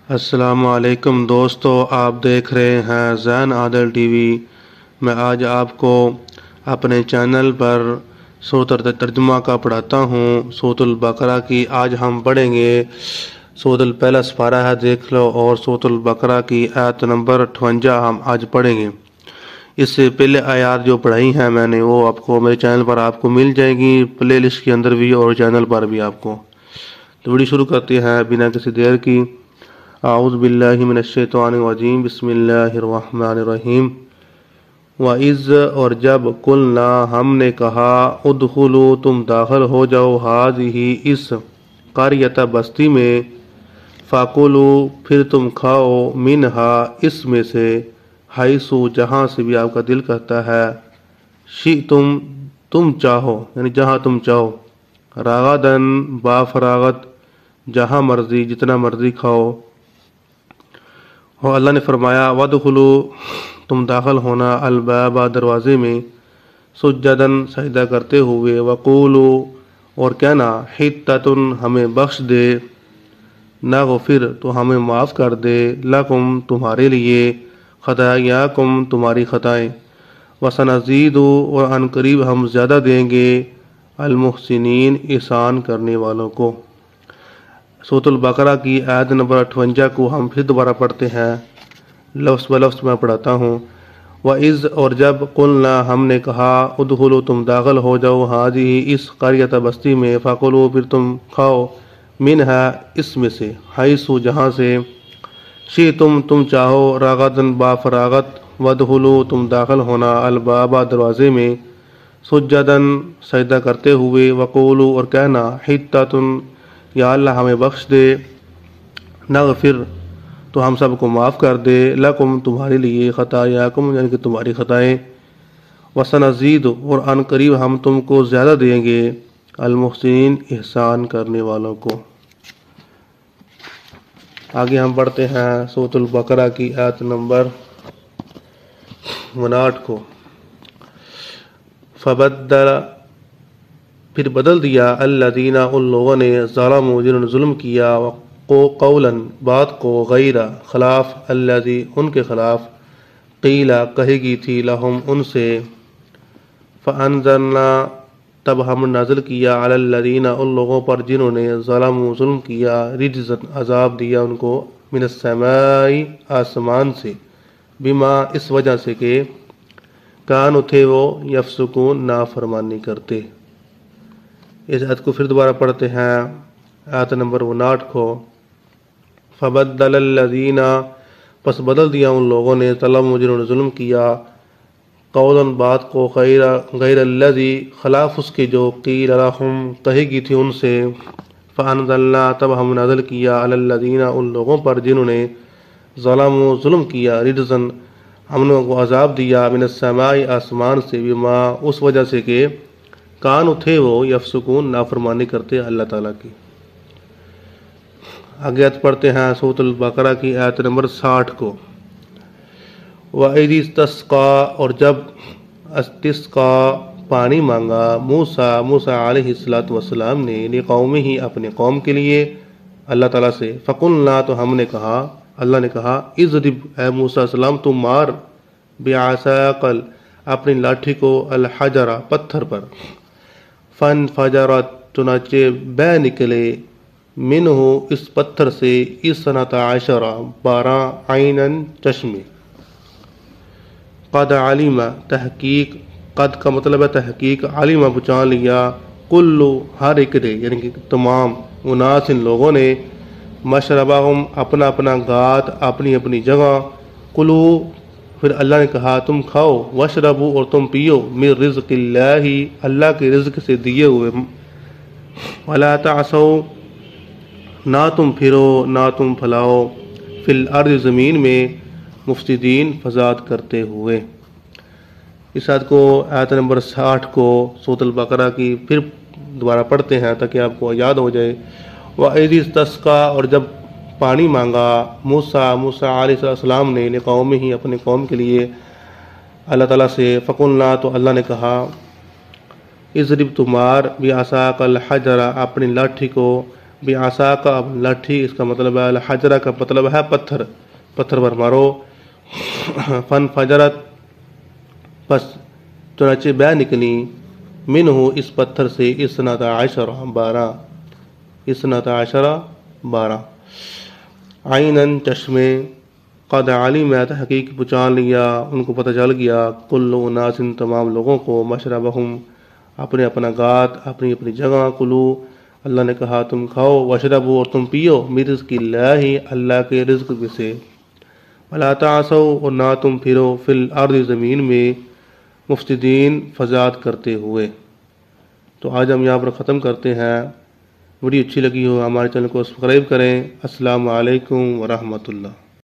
السلام علیکم دوستو، آپ دیکھ رہے ہیں زین عادل ٹی وی۔ میں آج آپ کو اپنے چینل پر سورۃ ترجمہ کا پڑھاتا ہوں، سورۃ البقرہ کی۔ آج ہم پڑھیں گے سورۃ پہلا سپارہ ہے، دیکھ لو، اور سورۃ البقرہ کی آیت نمبر 58 ہم آج پڑھیں گے۔ اس سے پہلے آیات جو پڑھائی ہیں میں نے، وہ آپ کو میرے چینل پر آپ کو مل جائے گی، پلے لسٹ کے اندر بھی اور چینل پر بھی آپ کو۔ تو ویڈیو شروع کرتے ہیں بنا کسی دیر کی۔ اعوذ باللہ من الشیطان الرجیم، بسم اللہ الرحمن الرحیم۔ وَإِذْ، اور جب، قُلْنَا، ہم نے کہا، ادخلوا، تم داخل ہو جاؤ، هذه، اس، قریۃ، بستی میں، فَكُلُوا، پھر تم کھاؤ، منها، اس میں سے، حیث، جہاں سے بھی آپ کا دل کرتا ہے، شئتم، تم چاہو، یعنی جہاں تم چاہو، رغداً، با فراغت، جہاں مرضی، جتنا مرضی کھاؤ۔ اور اللہ نے فرمایا، وَادْخُلُوا، تم داخل ہونا، الباب، دروازے میں، سجداً، سجدہ کرتے ہوئے، وَقُولُوا، اور کہنا، حِطَّةٌ، ہمیں بخش دے، نغفر، تو ہمیں معاف کر دے، لکم، تمہارے لیے، خطایاکم، تمہاری خطائیں، وَسَنَزِيدُ، اور عن قریب ہم زیادہ دیں گے، المحسنین، احسان کرنے والوں کو۔ سورۃ البقرہ کی آیت نمبر 58 کو ہم پھر دوبارہ پڑھتے ہیں، لفظ بلفظ میں پڑھاتا ہوں۔ وَإِذْ، اور جب، قُلْنَا، ہم نے کہا، ادخلوا، تم داخل ہو جاؤ، هذه، اس، قریۃ، بستی میں، فَكُلُوا، پھر تم کھاؤ، منها، اس میں سے، حیث، جہاں سے، شئتم، تم چاہو، رغداً، با فراغت، وَادْخُلُوا، تم داخل ہونا، الباب، دروازے میں، سجداً، سجدہ کرتے ہوئے، وَقُولُوا، اور کہنا، حِطَّةٌ، یا اللہ ہمیں بخش دے، نغفر، تو ہم سب کو معاف کر دے، لکم، تمہارے لیے، خطایاکم، یعنی کہ تمہاری خطائیں، وسنزید، اور عن قریب ہم تم کو زیادہ دیں گے، المحسنین، احسان کرنے والوں کو۔ آگے ہم پڑھتے ہیں سورۃ البقرہ کی آیت نمبر 59 کو۔ فبدل، پھر بدل دیا، الذین، ان لوگوں نے، ظلموا، جنہوں نے ظلم کیا، قولا، بات کو، غیر، خلاف، الذی، ان کے خلاف، قیل، کہی گئی تھی، لہم، ان سے، فانزلنا، تب ہم نازل کیا، علی الذین، ان لوگوں پر جنہوں نے، ظلموا، ظلم کیا، رجزا، عذاب دیا ان کو، من السماء، آسمان سے، بما، اس وجہ سے کہ، کانوا، تھے وہ، یفسقون، نافرمانی کرتے۔ اس آیت کو پھر دوبارہ پڑھتے ہیں، آیت نمبر 59 کو۔ فبدل الذین، پس بدل دیا ان لوگوں نے، ظلموا، جنہوں نے ظلم کیا، قولا، بات کو، غیر الذی، خلاف اس کے جو، قیل لہم، کہی گئی تھی ان سے، فانزلنا، تب ہم نازل کیا، علی الذین، ان لوگوں پر جنہوں نے، ظلموا، ظلم کیا، رجزا، ہم نے ان کو عذاب دیا، من السماء، آسمان سے، بما، اس وجہ سے کہ، کانوا، تھے وہ، یفسقون، نافرمانی کرتے اللہ تعالیٰ کی۔ آگے آیت پڑھتے ہیں سورۃ البقرہ کی آیت نمبر 60 کو۔ وَإِذِ اسْتَسْقَىٰ، اور جب، استسقا، پانی مانگا، موسیٰ علیہ السلام نے، لِقَوْمِهِ، اپنے قوم کے لیے، اللہ تعالیٰ سے، فَقُلْنَا، تو ہم نے کہا، اللہ نے کہا، اضرب، اے موسیٰ علیہ السلام تم مار، بعصاک، اپنی لاٹھی کو، الحجر، پتھر پر، فانفجرت، چنانچہ بہ نکلے، منہ، اس پتھر سے، اثنتا عشر، 12 عیناً، چشمے، قد علم، تحقیق، قد کا مطلب ہے تحقیق، علم، پہچان لیا، کل، ہر ایک نے، یعنی کہ تمام، اناس، ان لوگوں نے، مشربہم، اپنا اپنا گھات، اپنی اپنی جگہ، کلو، پھر اللہ نے کہا تم کھاؤ، واشربو، اور تم پیو، من رزق اللہ، اللہ کے رزق سے دیے ہوئے، ولا تعثوا، نہ تم پھرو، نہ تم پھیلاؤ، فی الارض، زمین میں، مفسدین، فساد کرتے ہوئے۔ اس آیت کو، آیت نمبر 60 کو، سورۃ البقرہ کی پھر دوبارہ پڑھتے ہیں تاکہ آپ کو یاد ہو جائے۔ وَإِذِ اسْتَسْقَىٰ، اور جب پانی مانگا، موسیٰ علیہ السلام نے، لِقَوْمِهِ، اپنے قوم کے لیے، اللہ تعالیٰ سے، فَقُلْنَا، تو اللہ نے کہا، اضرب، تمار، بعصاک الحجر، اپنی لاٹھی کو، بعصا کا لاٹھی، اس کا مطلب ہے، الحجرہ کا مطلب ہے پتھر، پتھر پر مارو۔ فن فجرت، پس چنانچہ بہ نکلی، منہ اس پتھر سے، اثنتا عشرہ 12، اثنتا عشرہ 12، عیناً چشمے، قد علمت حقیق پہچان لیا، ان کو پتہ چل گیا، کل اناس تمام لوگوں کو، مشربہم اپنے اپنا گات، اپنی اپنی جگہ، کلو اللہ نے کہا تم کھاؤ، وشربو اور تم پیو، من رزق اللہ اللہ کے رزق میں سے، ولا تعثوا اور نہ تم پھرو، فی الارض زمین میں، مفسدین فساد کرتے ہوئے۔ تو آج ہم یہاں پر ختم کرتے ہیں۔ ویڈیو اچھی لگی ہو ہمارے چینل کو سبسکرائب کریں۔ السلام علیکم ورحمۃ اللہ۔